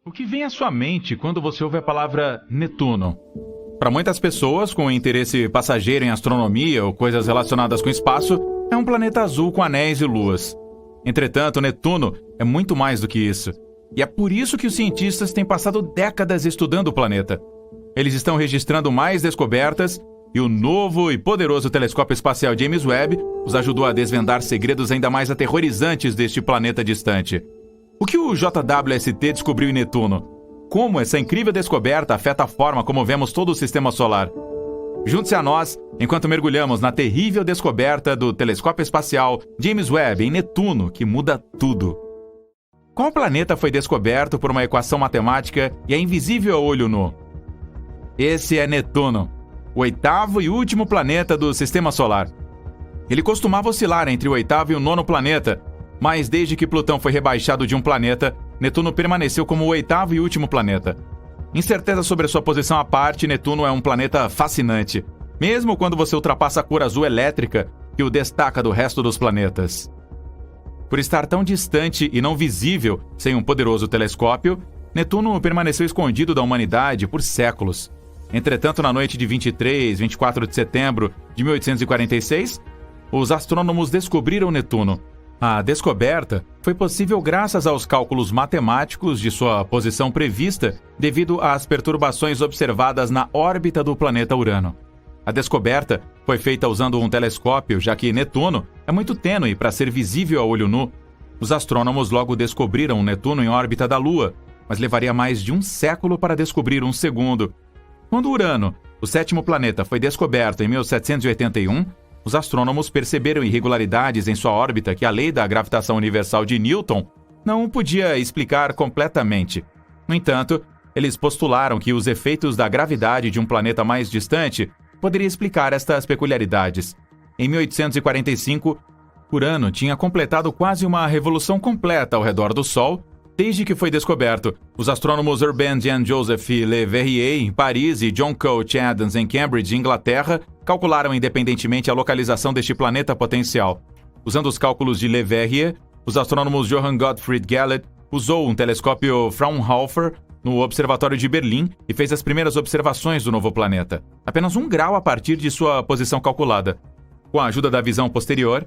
O que vem à sua mente quando você ouve a palavra Netuno? Para muitas pessoas com interesse passageiro em astronomia ou coisas relacionadas com espaço, é um planeta azul com anéis e luas. Entretanto, Netuno é muito mais do que isso. E é por isso que os cientistas têm passado décadas estudando o planeta. Eles estão registrando mais descobertas e o novo e poderoso telescópio espacial James Webb os ajudou a desvendar segredos ainda mais aterrorizantes deste planeta distante. O que o JWST descobriu em Netuno? Como essa incrível descoberta afeta a forma como vemos todo o sistema solar? Junte-se a nós enquanto mergulhamos na terrível descoberta do telescópio espacial James Webb em Netuno, que muda tudo. Qual planeta foi descoberto por uma equação matemática e é invisível a olho nu? Esse é Netuno, o oitavo e último planeta do sistema solar. Ele costumava oscilar entre o oitavo e o nono planeta, mas desde que Plutão foi rebaixado de um planeta, Netuno permaneceu como o oitavo e último planeta. Incerteza sobre a sua posição à parte, Netuno é um planeta fascinante, mesmo quando você ultrapassa a cor azul elétrica que o destaca do resto dos planetas. Por estar tão distante e não visível sem um poderoso telescópio, Netuno permaneceu escondido da humanidade por séculos. Entretanto, na noite de 23 e 24 de setembro de 1846, os astrônomos descobriram Netuno. A descoberta foi possível graças aos cálculos matemáticos de sua posição prevista devido às perturbações observadas na órbita do planeta Urano. A descoberta foi feita usando um telescópio, já que Netuno é muito tênue para ser visível a olho nu. Os astrônomos logo descobriram Netuno em órbita da Lua, mas levaria mais de um século para descobrir um segundo. Quando Urano, o sétimo planeta, foi descoberto em 1781, os astrônomos perceberam irregularidades em sua órbita que a lei da gravitação universal de Newton não podia explicar completamente. No entanto, eles postularam que os efeitos da gravidade de um planeta mais distante poderiam explicar estas peculiaridades. Em 1845, Urano tinha completado quase uma revolução completa ao redor do Sol desde que foi descoberto. Os astrônomos Urbain Jean-Joseph Le Verrier, em Paris, e John Couch Adams, em Cambridge, Inglaterra, calcularam independentemente a localização deste planeta potencial. Usando os cálculos de Le Verrier, os astrônomos Johann Gottfried Galle usou um telescópio Fraunhofer no Observatório de Berlim e fez as primeiras observações do novo planeta, apenas 1 grau a partir de sua posição calculada. Com a ajuda da visão posterior,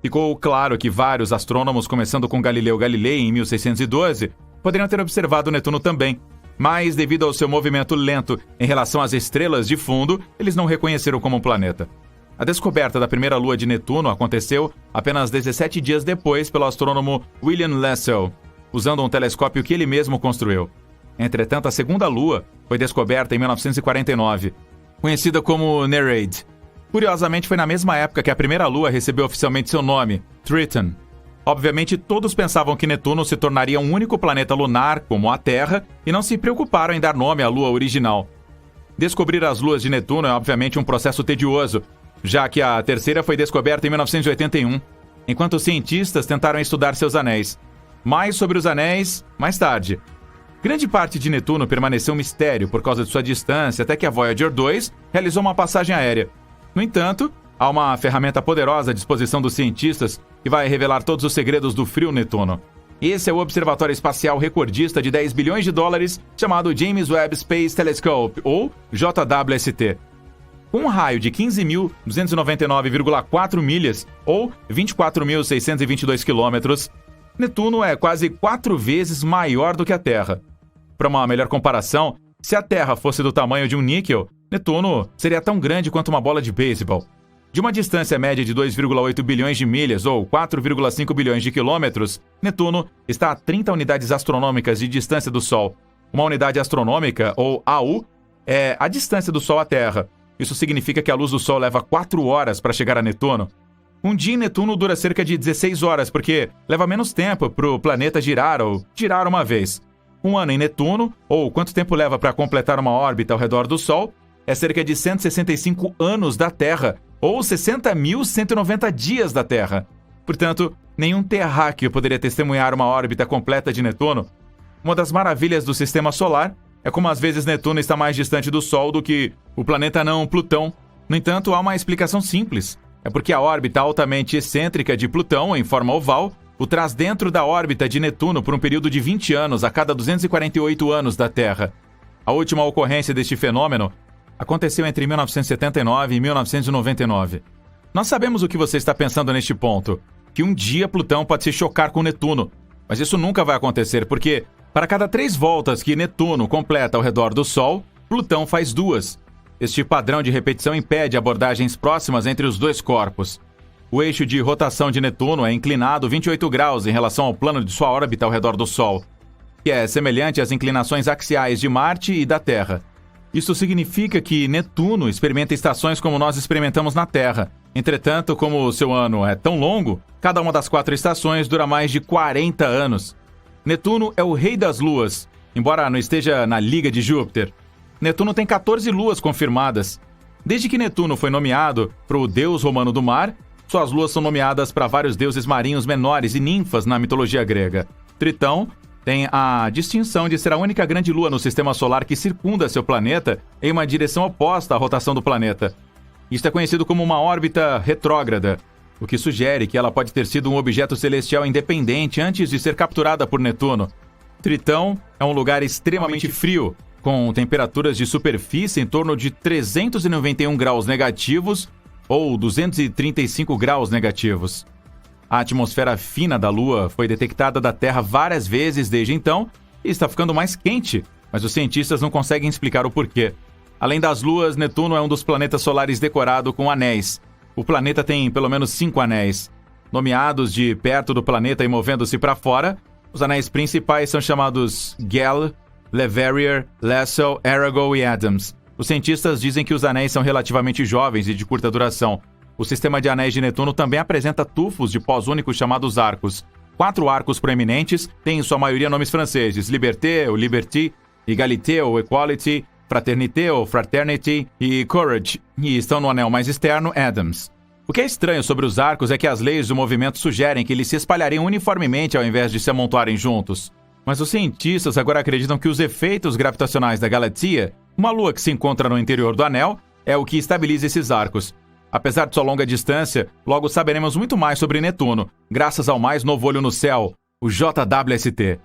ficou claro que vários astrônomos, começando com Galileu Galilei em 1612, poderiam ter observado Netuno também, mas devido ao seu movimento lento em relação às estrelas de fundo, eles não reconheceram como um planeta. A descoberta da primeira lua de Netuno aconteceu apenas 17 dias depois pelo astrônomo William Lassell, usando um telescópio que ele mesmo construiu. Entretanto, a segunda lua foi descoberta em 1949, conhecida como Nereid. Curiosamente, foi na mesma época que a primeira lua recebeu oficialmente seu nome, Triton. Obviamente, todos pensavam que Netuno se tornaria um único planeta lunar, como a Terra, e não se preocuparam em dar nome à lua original. Descobrir as luas de Netuno é obviamente um processo tedioso, já que a terceira foi descoberta em 1981, enquanto os cientistas tentaram estudar seus anéis. Mais sobre os anéis, mais tarde. Grande parte de Netuno permaneceu um mistério por causa de sua distância, até que a Voyager 2 realizou uma passagem aérea. No entanto, há uma ferramenta poderosa à disposição dos cientistas que vai revelar todos os segredos do frio Netuno. Esse é o Observatório Espacial Recordista de 10 bilhões de dólares, chamado James Webb Space Telescope, ou JWST. Com um raio de 15.299,4 milhas, ou 24.622 quilômetros, Netuno é quase 4 vezes maior do que a Terra. Para uma melhor comparação, se a Terra fosse do tamanho de um níquel, Netuno seria tão grande quanto uma bola de beisebol. De uma distância média de 2,8 bilhões de milhas, ou 4,5 bilhões de quilômetros, Netuno está a 30 unidades astronômicas de distância do Sol. Uma unidade astronômica, ou AU, é a distância do Sol à Terra. Isso significa que a luz do Sol leva 4 horas para chegar a Netuno. Um dia em Netuno dura cerca de 16 horas, porque leva menos tempo para o planeta girar ou girar uma vez. Um ano em Netuno, ou quanto tempo leva para completar uma órbita ao redor do Sol, é cerca de 165 anos da Terra, ou 60.190 dias da Terra. Portanto, nenhum terráqueo poderia testemunhar uma órbita completa de Netuno. Uma das maravilhas do sistema solar é como às vezes Netuno está mais distante do Sol do que o planeta anão Plutão. No entanto, há uma explicação simples. É porque a órbita altamente excêntrica de Plutão, em forma oval, o traz dentro da órbita de Netuno por um período de 20 anos a cada 248 anos da Terra. A última ocorrência deste fenômeno aconteceu entre 1979 e 1999. Nós sabemos o que você está pensando neste ponto, que um dia Plutão pode se chocar com Netuno, mas isso nunca vai acontecer porque, para cada 3 voltas que Netuno completa ao redor do Sol, Plutão faz 2. Este padrão de repetição impede abordagens próximas entre os 2 corpos. O eixo de rotação de Netuno é inclinado 28 graus em relação ao plano de sua órbita ao redor do Sol, que é semelhante às inclinações axiais de Marte e da Terra. Isso significa que Netuno experimenta estações como nós experimentamos na Terra. Entretanto, como o seu ano é tão longo, cada uma das 4 estações dura mais de 40 anos. Netuno é o rei das luas, embora não esteja na Liga de Júpiter. Netuno tem 14 luas confirmadas. Desde que Netuno foi nomeado para o deus romano do mar, suas luas são nomeadas para vários deuses marinhos menores e ninfas na mitologia grega. Tritão tem a distinção de ser a única grande lua no sistema solar que circunda seu planeta em uma direção oposta à rotação do planeta. Isto é conhecido como uma órbita retrógrada, o que sugere que ela pode ter sido um objeto celestial independente antes de ser capturada por Netuno. Tritão é um lugar extremamente frio, com temperaturas de superfície em torno de 391 graus negativos ou 235 graus negativos. A atmosfera fina da Lua foi detectada da Terra várias vezes desde então e está ficando mais quente, mas os cientistas não conseguem explicar o porquê. Além das luas, Netuno é um dos planetas solares decorado com anéis. O planeta tem pelo menos 5 anéis. Nomeados de perto do planeta e movendo-se para fora, os anéis principais são chamados Gell, Leverrier, Lassell, Arago e Adams. Os cientistas dizem que os anéis são relativamente jovens e de curta duração. O sistema de anéis de Netuno também apresenta tufos de pós únicos chamados arcos. 4 arcos proeminentes têm em sua maioria nomes franceses: Liberté ou Liberty, Égalité ou Equality, Fraternité ou Fraternity e Courage, e estão no anel mais externo, Adams. O que é estranho sobre os arcos é que as leis do movimento sugerem que eles se espalhariam uniformemente ao invés de se amontoarem juntos. Mas os cientistas agora acreditam que os efeitos gravitacionais da galáxia, uma lua que se encontra no interior do anel, é o que estabiliza esses arcos. Apesar de sua longa distância, logo saberemos muito mais sobre Netuno, graças ao mais novo olho no céu, o JWST.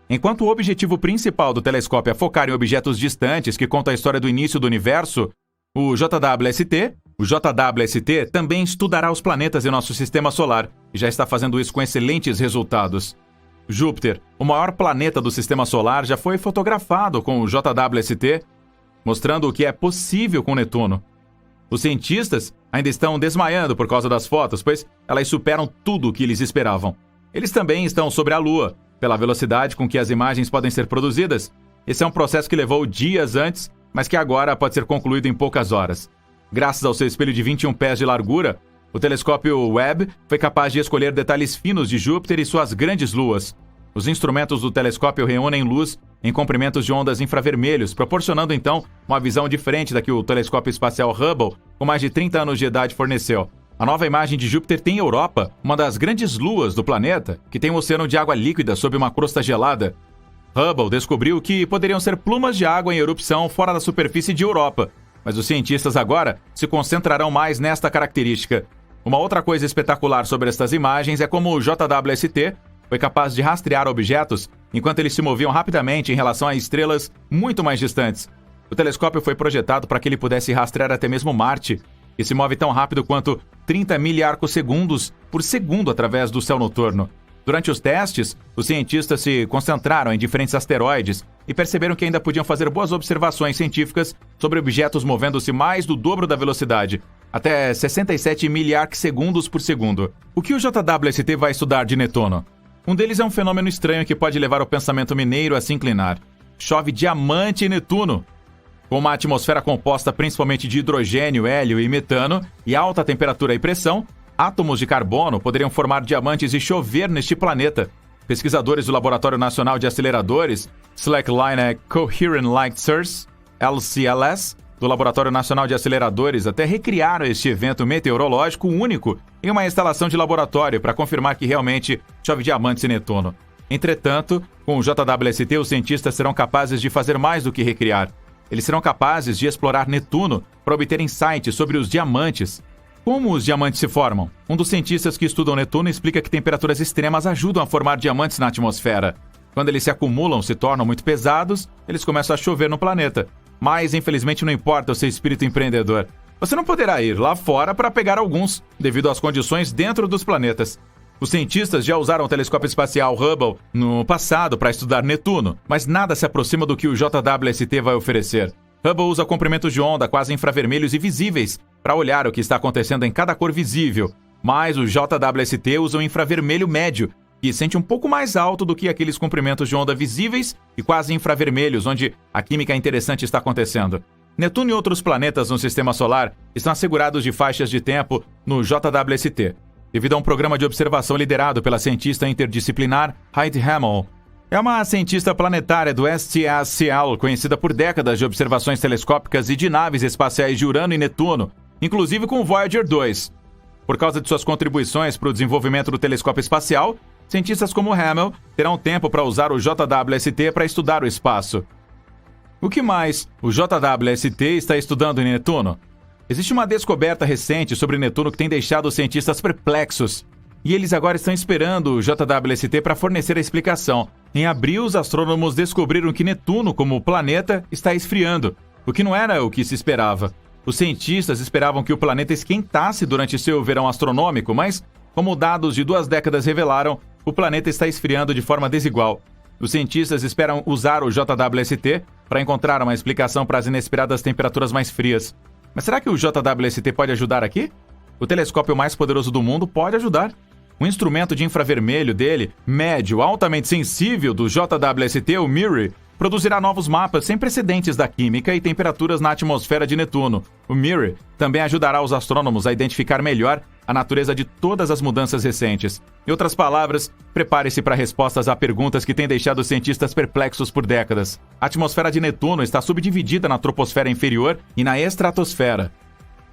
Enquanto o objetivo principal do telescópio é focar em objetos distantes que contam a história do início do universo, o JWST também estudará os planetas em nosso sistema solar e já está fazendo isso com excelentes resultados. Júpiter, o maior planeta do sistema solar, já foi fotografado com o JWST, mostrando o que é possível com Netuno. Os cientistas ainda estão desmaiando por causa das fotos, pois elas superam tudo o que eles esperavam. Eles também estão sobre a Lua, pela velocidade com que as imagens podem ser produzidas. Esse é um processo que levou dias antes, mas que agora pode ser concluído em poucas horas. Graças ao seu espelho de 21 pés de largura, o telescópio Webb foi capaz de escolher detalhes finos de Júpiter e suas grandes luas. Os instrumentos do telescópio reúnem luz em comprimentos de ondas infravermelhos, proporcionando então uma visão diferente da que o telescópio espacial Hubble, com mais de 30 anos de idade, forneceu. A nova imagem de Júpiter tem Europa, uma das grandes luas do planeta, que tem um oceano de água líquida sob uma crosta gelada. Hubble descobriu que poderiam ser plumas de água em erupção fora da superfície de Europa, mas os cientistas agora se concentrarão mais nesta característica. Uma outra coisa espetacular sobre estas imagens é como o JWST foi capaz de rastrear objetos enquanto eles se moviam rapidamente em relação a estrelas muito mais distantes. O telescópio foi projetado para que ele pudesse rastrear até mesmo Marte, que se move tão rápido quanto 30 miliarcosegundos por segundo através do céu noturno. Durante os testes, os cientistas se concentraram em diferentes asteroides e perceberam que ainda podiam fazer boas observações científicas sobre objetos movendo-se mais do dobro da velocidade, até 67 miliarcsegundos por segundo. O que o JWST vai estudar de Netuno? Um deles é um fenômeno estranho que pode levar o pensamento mineiro a se inclinar. Chove diamante em Netuno. Com uma atmosfera composta principalmente de hidrogênio, hélio e metano, e alta temperatura e pressão, átomos de carbono poderiam formar diamantes e chover neste planeta. Pesquisadores do Laboratório Nacional de Aceleradores, Slackline Coherent Light Source, LCLS, do Laboratório Nacional de Aceleradores até recriaram este evento meteorológico único em uma instalação de laboratório para confirmar que realmente chove diamantes em Netuno. Entretanto, com o JWST, os cientistas serão capazes de fazer mais do que recriar. Eles serão capazes de explorar Netuno para obter insights sobre os diamantes. Como os diamantes se formam? Um dos cientistas que estudam Netuno explica que temperaturas extremas ajudam a formar diamantes na atmosfera. Quando eles se acumulam, se tornam muito pesados, eles começam a chover no planeta. Mas, infelizmente, não importa o seu espírito empreendedor. Você não poderá ir lá fora para pegar alguns, devido às condições dentro dos planetas. Os cientistas já usaram o telescópio espacial Hubble no passado para estudar Netuno, mas nada se aproxima do que o JWST vai oferecer. Hubble usa comprimentos de onda quase infravermelhos e visíveis para olhar o que está acontecendo em cada cor visível, mas o JWST usa um infravermelho médio, que sente um pouco mais alto do que aqueles comprimentos de onda visíveis e quase infravermelhos, onde a química interessante está acontecendo. Netuno e outros planetas no Sistema Solar estão assegurados de faixas de tempo no JWST, devido a um programa de observação liderado pela cientista interdisciplinar Heidi Hammel. É uma cientista planetária do STS-CL, conhecida por décadas de observações telescópicas e de naves espaciais de Urano e Netuno, inclusive com o Voyager 2. Por causa de suas contribuições para o desenvolvimento do telescópio espacial, cientistas como Hammel terão tempo para usar o JWST para estudar o espaço. O que mais o JWST está estudando em Netuno? Existe uma descoberta recente sobre Netuno que tem deixado os cientistas perplexos. E eles agora estão esperando o JWST para fornecer a explicação. Em abril, os astrônomos descobriram que Netuno, como planeta, está esfriando, o que não era o que se esperava. Os cientistas esperavam que o planeta esquentasse durante seu verão astronômico, mas, como dados de 2 décadas revelaram, o planeta está esfriando de forma desigual. Os cientistas esperam usar o JWST para encontrar uma explicação para as inesperadas temperaturas mais frias. Mas será que o JWST pode ajudar aqui? O telescópio mais poderoso do mundo pode ajudar. O instrumento de infravermelho dele, médio, altamente sensível do JWST, o MIRI, produzirá novos mapas sem precedentes da química e temperaturas na atmosfera de Netuno. O MIRI também ajudará os astrônomos a identificar melhor a natureza de todas as mudanças recentes. Em outras palavras, prepare-se para respostas a perguntas que têm deixado os cientistas perplexos por décadas. A atmosfera de Netuno está subdividida na troposfera inferior e na estratosfera,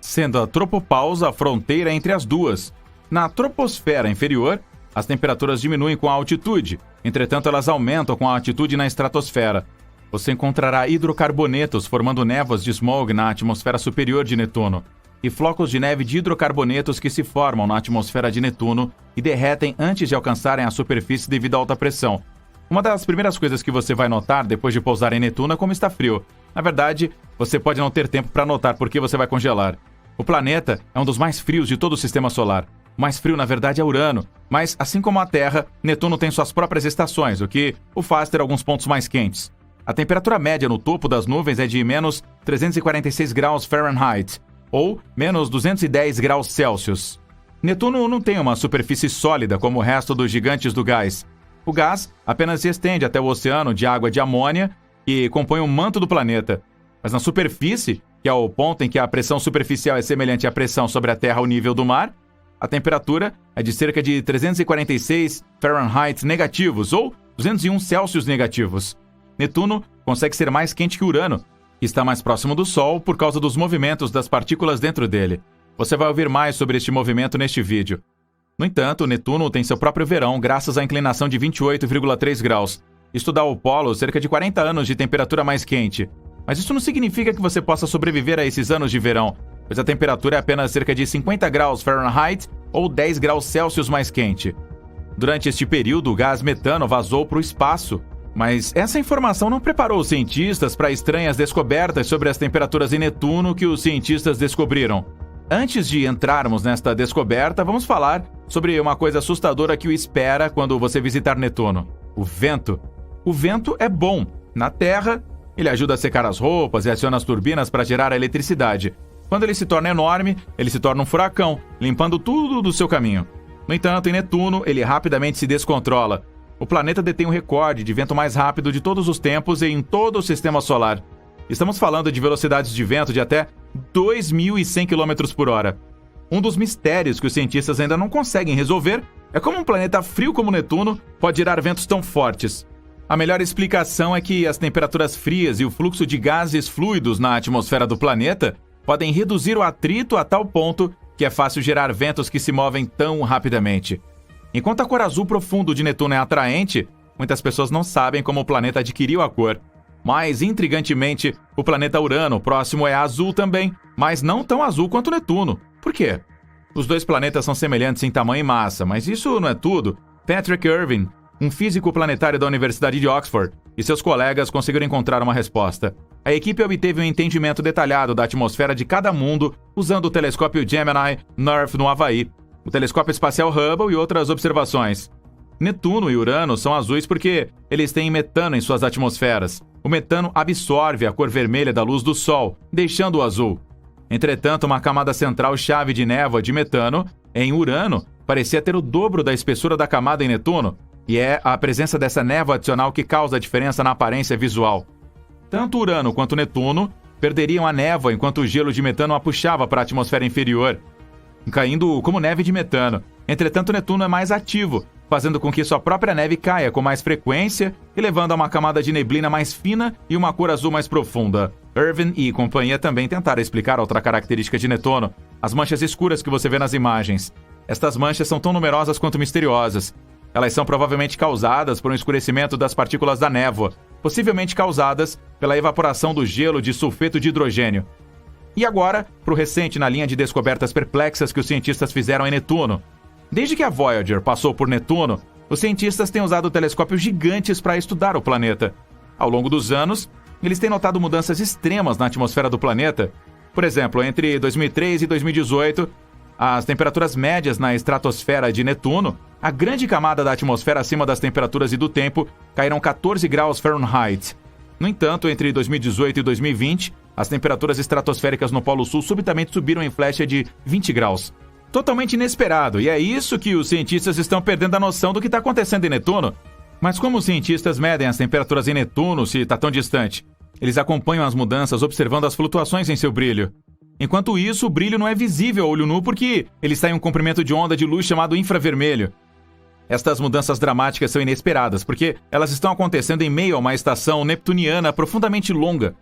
sendo a tropopausa a fronteira entre as duas. Na troposfera inferior, as temperaturas diminuem com a altitude, entretanto elas aumentam com a altitude na estratosfera. Você encontrará hidrocarbonetos formando névoas de smog na atmosfera superior de Netuno, e flocos de neve de hidrocarbonetos que se formam na atmosfera de Netuno e derretem antes de alcançarem a superfície devido à alta pressão. Uma das primeiras coisas que você vai notar depois de pousar em Netuno é como está frio. Na verdade, você pode não ter tempo para notar porque você vai congelar. O planeta é um dos mais frios de todo o Sistema Solar. O mais frio, na verdade, é Urano, mas, assim como a Terra, Netuno tem suas próprias estações, o que o faz ter alguns pontos mais quentes. A temperatura média no topo das nuvens é de menos 346 graus Fahrenheit, ou menos 210 graus Celsius. Netuno não tem uma superfície sólida como o resto dos gigantes do gás. O gás apenas se estende até o oceano de água de amônia, que compõe o manto do planeta. Mas na superfície, que é o ponto em que a pressão superficial é semelhante à pressão sobre a Terra ao nível do mar, a temperatura é de cerca de 346 Fahrenheit negativos ou 201 Celsius negativos. Netuno consegue ser mais quente que Urano, que está mais próximo do Sol por causa dos movimentos das partículas dentro dele. Você vai ouvir mais sobre este movimento neste vídeo. No entanto, Netuno tem seu próprio verão graças à inclinação de 28,3 graus. Isto dá ao polo cerca de 40 anos de temperatura mais quente. Mas isso não significa que você possa sobreviver a esses anos de verão, pois a temperatura é apenas cerca de 50 graus Fahrenheit ou 10 graus Celsius mais quente. Durante este período, o gás metano vazou para o espaço, mas essa informação não preparou os cientistas para estranhas descobertas sobre as temperaturas em Netuno que os cientistas descobriram. Antes de entrarmos nesta descoberta, vamos falar sobre uma coisa assustadora que o espera quando você visitar Netuno: o vento. O vento é bom. Na Terra, ele ajuda a secar as roupas e aciona as turbinas para gerar a eletricidade. Quando ele se torna enorme, ele se torna um furacão, limpando tudo do seu caminho. No entanto, em Netuno, ele rapidamente se descontrola. O planeta detém o recorde de vento mais rápido de todos os tempos em todo o Sistema Solar. Estamos falando de velocidades de vento de até 2.100 km por hora. Um dos mistérios que os cientistas ainda não conseguem resolver é como um planeta frio como Netuno pode gerar ventos tão fortes. A melhor explicação é que as temperaturas frias e o fluxo de gases fluidos na atmosfera do planeta podem reduzir o atrito a tal ponto que é fácil gerar ventos que se movem tão rapidamente. Enquanto a cor azul profundo de Netuno é atraente, muitas pessoas não sabem como o planeta adquiriu a cor. Mais intrigantemente, o planeta Urano próximo é azul também, mas não tão azul quanto Netuno. Por quê? Os dois planetas são semelhantes em tamanho e massa, mas isso não é tudo. Patrick Irving, um físico planetário da Universidade de Oxford, e seus colegas conseguiram encontrar uma resposta. A equipe obteve um entendimento detalhado da atmosfera de cada mundo usando o telescópio Gemini North no Havaí, o telescópio espacial Hubble e outras observações. Netuno e Urano são azuis porque eles têm metano em suas atmosferas. O metano absorve a cor vermelha da luz do Sol, deixando-o azul. Entretanto, uma camada central chave de névoa de metano, em Urano, parecia ter o dobro da espessura da camada em Netuno, e é a presença dessa névoa adicional que causa a diferença na aparência visual. Tanto Urano quanto Netuno perderiam a névoa enquanto o gelo de metano a puxava para a atmosfera inferior, caindo como neve de metano. Entretanto, Netuno é mais ativo, fazendo com que sua própria neve caia com mais frequência e levando a uma camada de neblina mais fina e uma cor azul mais profunda. Irving e companhia também tentaram explicar outra característica de Netuno, as manchas escuras que você vê nas imagens. Estas manchas são tão numerosas quanto misteriosas. Elas são provavelmente causadas por um escurecimento das partículas da névoa, possivelmente causadas pela evaporação do gelo de sulfeto de hidrogênio. E agora, para o recente na linha de descobertas perplexas que os cientistas fizeram em Netuno. Desde que a Voyager passou por Netuno, os cientistas têm usado telescópios gigantes para estudar o planeta. Ao longo dos anos, eles têm notado mudanças extremas na atmosfera do planeta. Por exemplo, entre 2003 e 2018, as temperaturas médias na estratosfera de Netuno, a grande camada da atmosfera acima das temperaturas e do tempo, caíram 14 graus Fahrenheit. No entanto, entre 2018 e 2020, as temperaturas estratosféricas no Polo Sul subitamente subiram em flecha de 20 graus. Totalmente inesperado, e é isso que os cientistas estão perdendo a noção do que está acontecendo em Netuno. Mas como os cientistas medem as temperaturas em Netuno se está tão distante? Eles acompanham as mudanças observando as flutuações em seu brilho. Enquanto isso, o brilho não é visível a olho nu porque ele está em um comprimento de onda de luz chamado infravermelho. Estas mudanças dramáticas são inesperadas porque elas estão acontecendo em meio a uma estação neptuniana profundamente longa.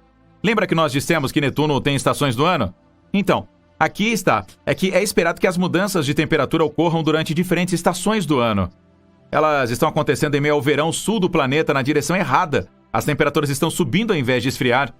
Lembra que nós dissemos que Netuno tem estações do ano? Então, aqui está, é que é esperado que as mudanças de temperatura ocorram durante diferentes estações do ano. Elas estão acontecendo em meio ao verão sul do planeta na direção errada. As temperaturas estão subindo ao invés de esfriar.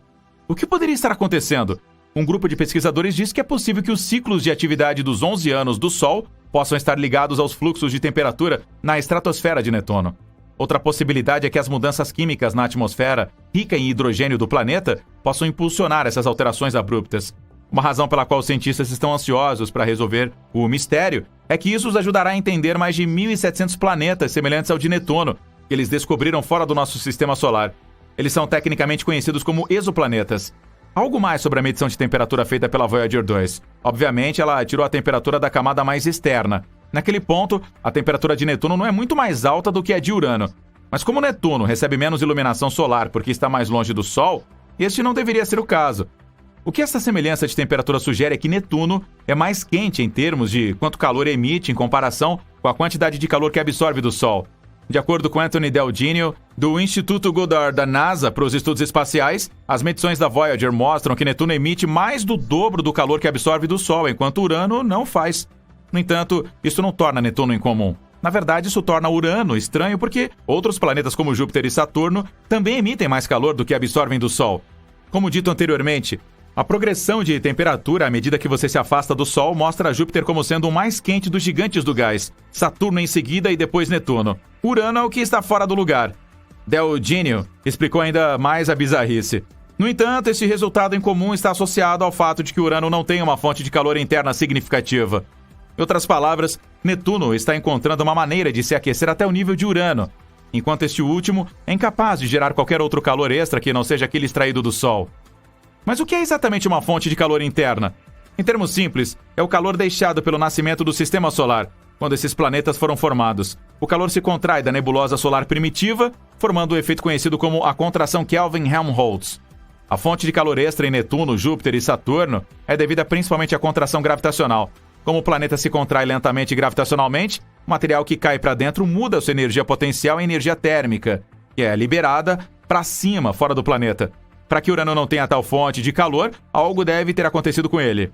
O que poderia estar acontecendo? Um grupo de pesquisadores diz que é possível que os ciclos de atividade dos 11 anos do Sol possam estar ligados aos fluxos de temperatura na estratosfera de Netuno. Outra possibilidade é que as mudanças químicas na atmosfera, rica em hidrogênio do planeta, possam impulsionar essas alterações abruptas. Uma razão pela qual os cientistas estão ansiosos para resolver o mistério é que isso os ajudará a entender mais de 1.700 planetas semelhantes ao de Netuno, que eles descobriram fora do nosso sistema solar. Eles são tecnicamente conhecidos como exoplanetas. Algo mais sobre a medição de temperatura feita pela Voyager 2. Obviamente, ela tirou a temperatura da camada mais externa. Naquele ponto, a temperatura de Netuno não é muito mais alta do que a de Urano. Mas como Netuno recebe menos iluminação solar porque está mais longe do Sol, este não deveria ser o caso. O que essa semelhança de temperatura sugere é que Netuno é mais quente em termos de quanto calor emite em comparação com a quantidade de calor que absorve do Sol. De acordo com Anthony Del Genio, do Instituto Goddard da NASA para os estudos espaciais, as medições da Voyager mostram que Netuno emite mais do dobro do calor que absorve do Sol, enquanto Urano não faz. No entanto, isso não torna Netuno incomum. Na verdade, isso torna Urano estranho porque outros planetas como Júpiter e Saturno também emitem mais calor do que absorvem do Sol. Como dito anteriormente, a progressão de temperatura à medida que você se afasta do Sol mostra Júpiter como sendo o mais quente dos gigantes do gás, Saturno em seguida e depois Netuno. Urano é o que está fora do lugar. Del Genio explicou ainda mais a bizarrice. No entanto, esse resultado incomum está associado ao fato de que Urano não tem uma fonte de calor interna significativa. Em outras palavras, Netuno está encontrando uma maneira de se aquecer até o nível de Urano, enquanto este último é incapaz de gerar qualquer outro calor extra que não seja aquele extraído do Sol. Mas o que é exatamente uma fonte de calor interna? Em termos simples, é o calor deixado pelo nascimento do Sistema Solar, quando esses planetas foram formados. O calor se contrai da nebulosa solar primitiva, formando o efeito conhecido como a contração Kelvin-Helmholtz. A fonte de calor extra em Netuno, Júpiter e Saturno é devida principalmente à contração gravitacional. Como o planeta se contrai lentamente gravitacionalmente, o material que cai para dentro muda sua energia potencial em energia térmica, que é liberada para cima, fora do planeta. Para que Urano não tenha tal fonte de calor, algo deve ter acontecido com ele.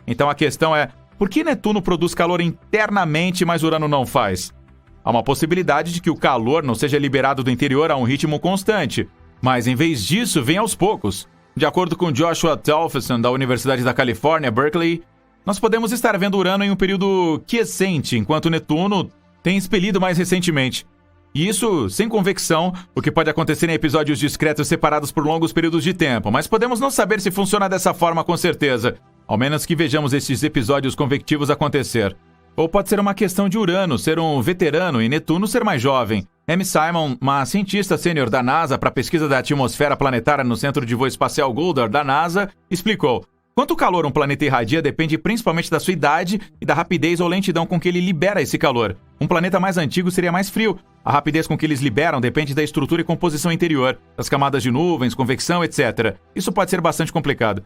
Então a questão é, por que Netuno produz calor internamente, mas Urano não faz? Há uma possibilidade de que o calor não seja liberado do interior a um ritmo constante, mas em vez disso, vem aos poucos. De acordo com Joshua Tolfson, da Universidade da Califórnia, Berkeley, nós podemos estar vendo Urano em um período quiescente, enquanto Netuno tem expelido mais recentemente. E isso sem convecção, o que pode acontecer em episódios discretos separados por longos períodos de tempo, mas podemos não saber se funciona dessa forma com certeza, ao menos que vejamos esses episódios convectivos acontecer. Ou pode ser uma questão de Urano ser um veterano e Netuno ser mais jovem. Amy Simon, uma cientista sênior da NASA para a pesquisa da atmosfera planetária no Centro de Voo Espacial Goddard da NASA, explicou: quanto calor um planeta irradia depende principalmente da sua idade e da rapidez ou lentidão com que ele libera esse calor. Um planeta mais antigo seria mais frio. A rapidez com que eles liberam depende da estrutura e composição interior, das camadas de nuvens, convecção, etc. Isso pode ser bastante complicado.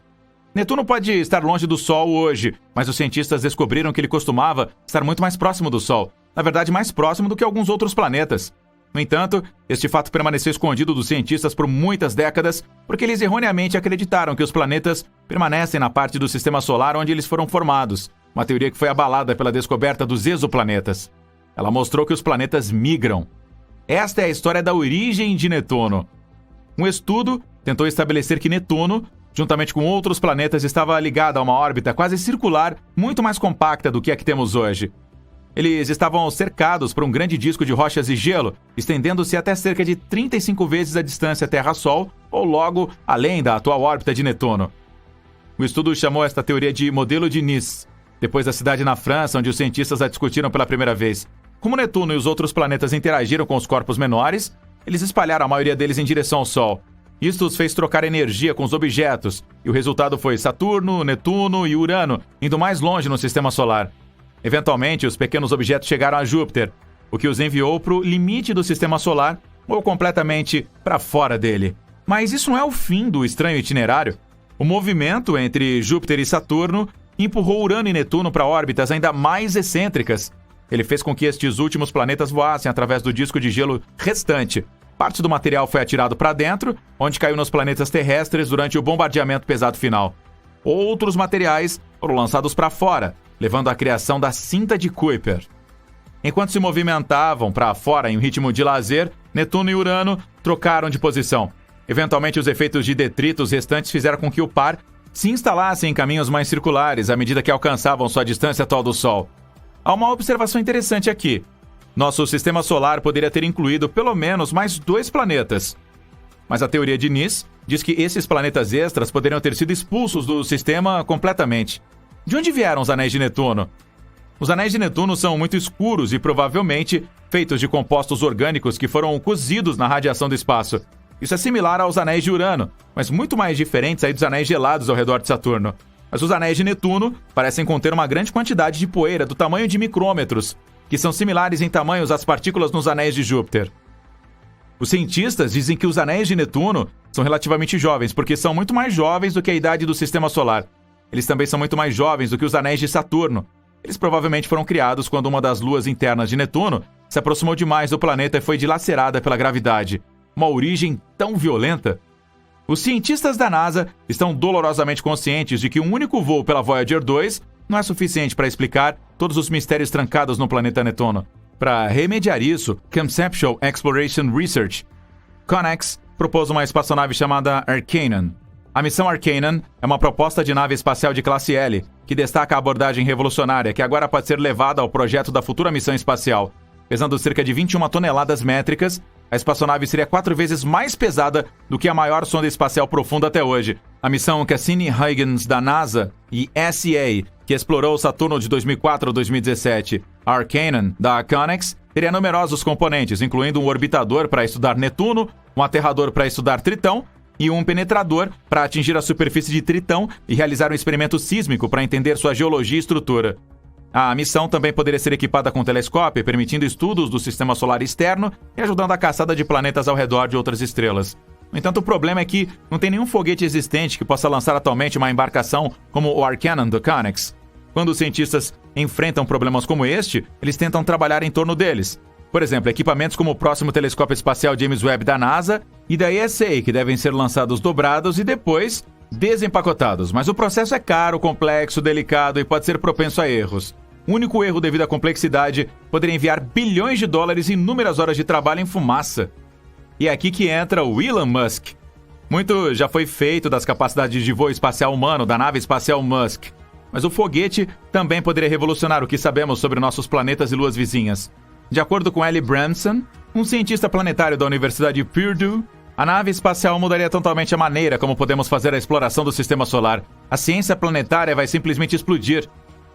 Netuno pode estar longe do Sol hoje, mas os cientistas descobriram que ele costumava estar muito mais próximo do Sol. Na verdade, mais próximo do que alguns outros planetas. No entanto, este fato permaneceu escondido dos cientistas por muitas décadas, porque eles erroneamente acreditaram que os planetas permanecem na parte do sistema solar onde eles foram formados, uma teoria que foi abalada pela descoberta dos exoplanetas. Ela mostrou que os planetas migram. Esta é a história da origem de Netuno. Um estudo tentou estabelecer que Netuno, juntamente com outros planetas, estava ligado a uma órbita quase circular, muito mais compacta do que a que temos hoje. Eles estavam cercados por um grande disco de rochas e gelo, estendendo-se até cerca de 35 vezes a distância Terra-Sol, ou logo além da atual órbita de Netuno. O estudo chamou esta teoria de modelo de Nice, depois da cidade na França onde os cientistas a discutiram pela primeira vez. Como Netuno e os outros planetas interagiram com os corpos menores, eles espalharam a maioria deles em direção ao Sol. Isto os fez trocar energia com os objetos, e o resultado foi Saturno, Netuno e Urano, indo mais longe no sistema solar. Eventualmente, os pequenos objetos chegaram a Júpiter, o que os enviou para o limite do sistema solar ou completamente para fora dele. Mas isso não é o fim do estranho itinerário. O movimento entre Júpiter e Saturno empurrou Urano e Netuno para órbitas ainda mais excêntricas. Ele fez com que estes últimos planetas voassem através do disco de gelo restante. Parte do material foi atirado para dentro, onde caiu nos planetas terrestres durante o bombardeamento pesado final. Outros materiais foram lançados para fora, levando à criação da cinta de Kuiper. Enquanto se movimentavam para fora em um ritmo de lazer, Netuno e Urano trocaram de posição. Eventualmente, os efeitos de detritos restantes fizeram com que o par se instalasse em caminhos mais circulares à medida que alcançavam sua distância atual do Sol. Há uma observação interessante aqui. Nosso sistema solar poderia ter incluído pelo menos mais 2 planetas. Mas a teoria de Nice diz que esses planetas extras poderiam ter sido expulsos do sistema completamente. De onde vieram os anéis de Netuno? Os anéis de Netuno são muito escuros e provavelmente feitos de compostos orgânicos que foram cozidos na radiação do espaço. Isso é similar aos anéis de Urano, mas muito mais diferentes aí dos anéis gelados ao redor de Saturno. Mas os anéis de Netuno parecem conter uma grande quantidade de poeira do tamanho de micrômetros, que são similares em tamanhos às partículas nos anéis de Júpiter. Os cientistas dizem que os anéis de Netuno são relativamente jovens, porque são muito mais jovens do que a idade do sistema solar. Eles também são muito mais jovens do que os anéis de Saturno. Eles provavelmente foram criados quando uma das luas internas de Netuno se aproximou demais do planeta e foi dilacerada pela gravidade. Uma origem tão violenta. Os cientistas da NASA estão dolorosamente conscientes de que um único voo pela Voyager 2 não é suficiente para explicar todos os mistérios trancados no planeta Netuno. Para remediar isso, Conceptual Exploration Research, CONEX, propôs uma espaçonave chamada Arcanon. A missão Arcanon é uma proposta de nave espacial de classe L, que destaca a abordagem revolucionária que agora pode ser levada ao projeto da futura missão espacial. Pesando cerca de 21 toneladas métricas, a espaçonave seria 4 vezes mais pesada do que a maior sonda espacial profunda até hoje. A missão Cassini-Huygens da NASA e SEA, que explorou o Saturno de 2004 a 2017, a Arcanon, da CONEX, teria numerosos componentes, incluindo um orbitador para estudar Netuno, um aterrador para estudar Tritão e um penetrador para atingir a superfície de Tritão e realizar um experimento sísmico para entender sua geologia e estrutura. A missão também poderia ser equipada com telescópio, permitindo estudos do sistema solar externo e ajudando a caçada de planetas ao redor de outras estrelas. No entanto, o problema é que não tem nenhum foguete existente que possa lançar atualmente uma embarcação como o Arcanon do CONEX. Quando os cientistas enfrentam problemas como este, eles tentam trabalhar em torno deles. Por exemplo, equipamentos como o próximo telescópio espacial James Webb da NASA e da ESA, que devem ser lançados dobrados e depois desempacotados. Mas o processo é caro, complexo, delicado e pode ser propenso a erros. O único erro devido à complexidade poderia enviar bilhões de dólares e inúmeras horas de trabalho em fumaça. E é aqui que entra o Elon Musk. Muito já foi feito das capacidades de voo espacial humano da nave espacial Musk. mas o foguete também poderia revolucionar o que sabemos sobre nossos planetas e luas vizinhas. De acordo com Ellie Branson, um cientista planetário da Universidade de Purdue, a nave espacial mudaria totalmente a maneira como podemos fazer a exploração do sistema solar. A ciência planetária vai simplesmente explodir.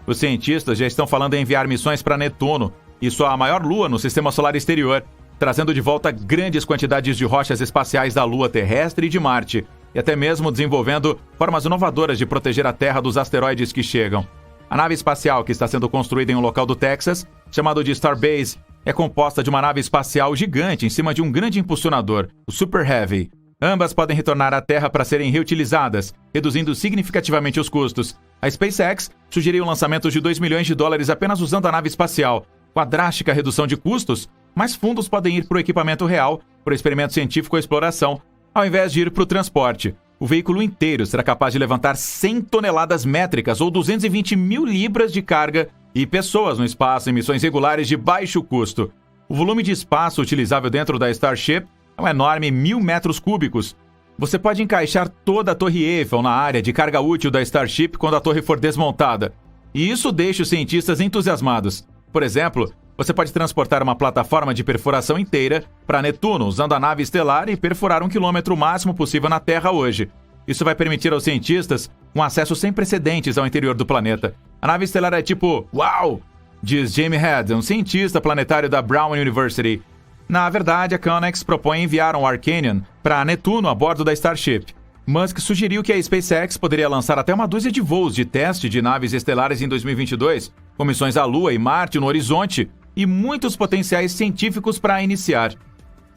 Os cientistas já estão falando em enviar missões para Netuno, e sua maior lua no sistema solar exterior, trazendo de volta grandes quantidades de rochas espaciais da Lua terrestre e de Marte, e até mesmo desenvolvendo formas inovadoras de proteger a Terra dos asteroides que chegam. A nave espacial, que está sendo construída em um local do Texas, chamado de Starbase, é composta de uma nave espacial gigante em cima de um grande impulsionador, o Super Heavy. Ambas podem retornar à Terra para serem reutilizadas, reduzindo significativamente os custos. A SpaceX sugeriu um lançamento de $2 milhões apenas usando a nave espacial. Com a drástica redução de custos, mais fundos podem ir para o equipamento real, para o experimento científico ou exploração, ao invés de ir para o transporte. O veículo inteiro será capaz de levantar 100 toneladas métricas ou 220 mil libras de carga e pessoas no espaço em missões regulares de baixo custo. O volume de espaço utilizável dentro da Starship é um enorme 1.000 metros cúbicos. Você pode encaixar toda a Torre Eiffel na área de carga útil da Starship quando a torre for desmontada. E isso deixa os cientistas entusiasmados. Por exemplo, você pode transportar uma plataforma de perfuração inteira para Netuno usando a nave estelar e perfurar 1 quilômetro o máximo possível na Terra hoje. Isso vai permitir aos cientistas um acesso sem precedentes ao interior do planeta. A nave estelar é tipo, uau! Diz Jamie Head, um cientista planetário da Brown University. Na verdade, a Connex propõe enviar um Arcanian para Netuno a bordo da Starship. Musk sugeriu que a SpaceX poderia lançar até uma dúzia de voos de teste de naves estelares em 2022, com missões à Lua e Marte no horizonte e muitos potenciais científicos para iniciar.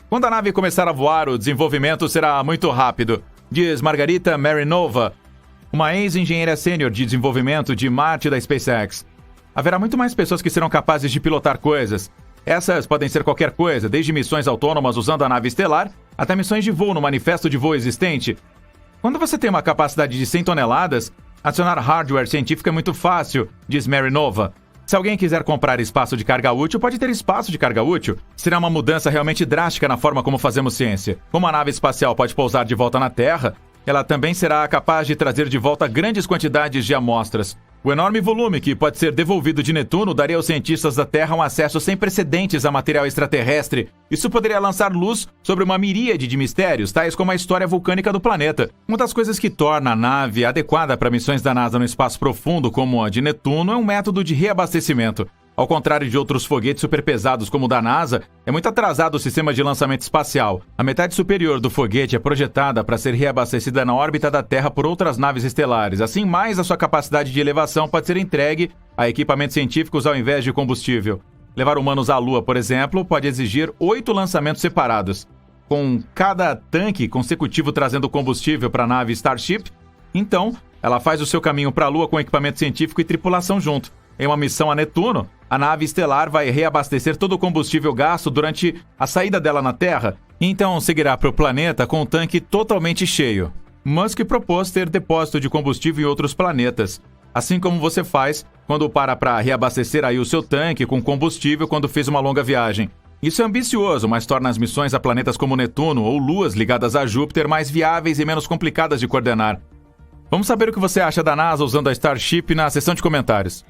Quando a nave começar a voar, o desenvolvimento será muito rápido, diz Margarita Marinova, uma ex-engenheira sênior de desenvolvimento de Marte da SpaceX. Haverá muito mais pessoas que serão capazes de pilotar coisas. Essas podem ser qualquer coisa, desde missões autônomas usando a nave estelar, até missões de voo no manifesto de voo existente. Quando você tem uma capacidade de 100 toneladas, adicionar hardware científico é muito fácil, diz Marinova. Se alguém quiser comprar espaço de carga útil, pode ter espaço de carga útil. Será uma mudança realmente drástica na forma como fazemos ciência. Como a nave espacial pode pousar de volta na Terra, ela também será capaz de trazer de volta grandes quantidades de amostras. O enorme volume que pode ser devolvido de Netuno daria aos cientistas da Terra um acesso sem precedentes a material extraterrestre. Isso poderia lançar luz sobre uma miríade de mistérios, tais como a história vulcânica do planeta. Uma das coisas que torna a nave adequada para missões da NASA no espaço profundo, como a de Netuno, é um método de reabastecimento. Ao contrário de outros foguetes superpesados como o da NASA, é muito atrasado o sistema de lançamento espacial. A metade superior do foguete é projetada para ser reabastecida na órbita da Terra por outras naves estelares. Assim, mais a sua capacidade de elevação pode ser entregue a equipamentos científicos ao invés de combustível. Levar humanos à Lua, por exemplo, pode exigir 8 lançamentos separados. Com cada tanque consecutivo trazendo combustível para a nave Starship, então, ela faz o seu caminho para a Lua com equipamento científico e tripulação junto. Em uma missão a Netuno, a nave estelar vai reabastecer todo o combustível gasto durante a saída dela na Terra, e então seguirá para o planeta com o tanque totalmente cheio. Musk propôs ter depósito de combustível em outros planetas, assim como você faz quando para reabastecer aí o seu tanque com combustível quando fez uma longa viagem. Isso é ambicioso, mas torna as missões a planetas como Netuno ou luas ligadas a Júpiter mais viáveis e menos complicadas de coordenar. Vamos saber o que você acha da NASA usando a Starship na seção de comentários.